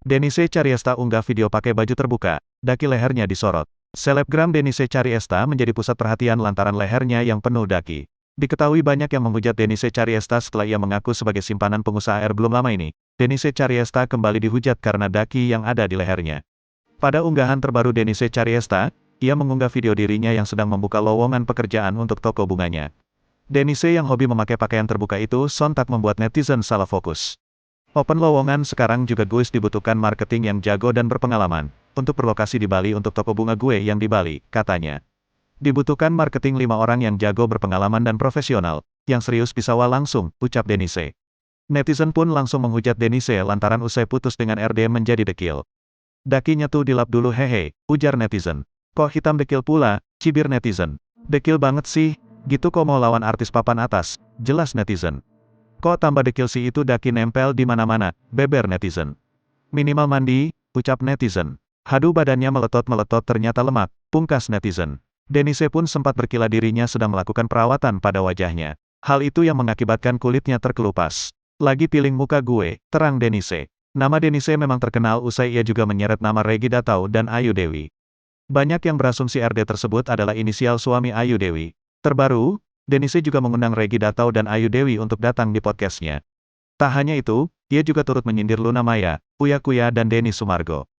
Denise Cariesta unggah video pakai baju terbuka, daki lehernya disorot. Selebgram Denise Cariesta menjadi pusat perhatian lantaran lehernya yang penuh daki. Diketahui banyak yang menghujat Denise Cariesta setelah ia mengaku sebagai simpanan pengusaha air belum lama ini. Denise Cariesta kembali dihujat karena daki yang ada di lehernya. Pada unggahan terbaru Denise Cariesta, ia mengunggah video dirinya yang sedang membuka lowongan pekerjaan untuk toko bunganya. Denise yang hobi memakai pakaian terbuka itu sontak membuat netizen salah fokus. Open lowongan sekarang juga guys dibutuhkan marketing yang jago dan berpengalaman. Untuk berlokasi di Bali untuk toko bunga gue yang di Bali, katanya. Dibutuhkan marketing 5 orang yang jago berpengalaman dan profesional, yang serius bisa langsung, ucap Denise. Netizen pun langsung menghujat Denise lantaran usai putus dengan RD menjadi dekil. Dakinya tuh dilap dulu hehe, ujar netizen. Kok hitam dekil pula, cibir netizen. Dekil banget sih, gitu kok mau lawan artis papan atas, jelas netizen. Kok tambah dekil sih itu daki nempel di mana-mana, beber netizen. Minimal mandi, ucap netizen. Haduh badannya meletot-meletot ternyata lemak, pungkas netizen. Denise pun sempat berkilah dirinya sedang melakukan perawatan pada wajahnya. Hal itu yang mengakibatkan kulitnya terkelupas. Lagi piling muka gue, terang Denise. Nama Denise memang terkenal usai ia juga menyeret nama Regida Tau dan Ayu Dewi. Banyak yang berasumsi RD tersebut adalah inisial suami Ayu Dewi. Terbaru, Denise juga mengundang Regida Tau dan Ayu Dewi untuk datang di podcastnya. Tak hanya itu, ia juga turut menyindir Luna Maya, Uya Kuya dan Denny Sumargo.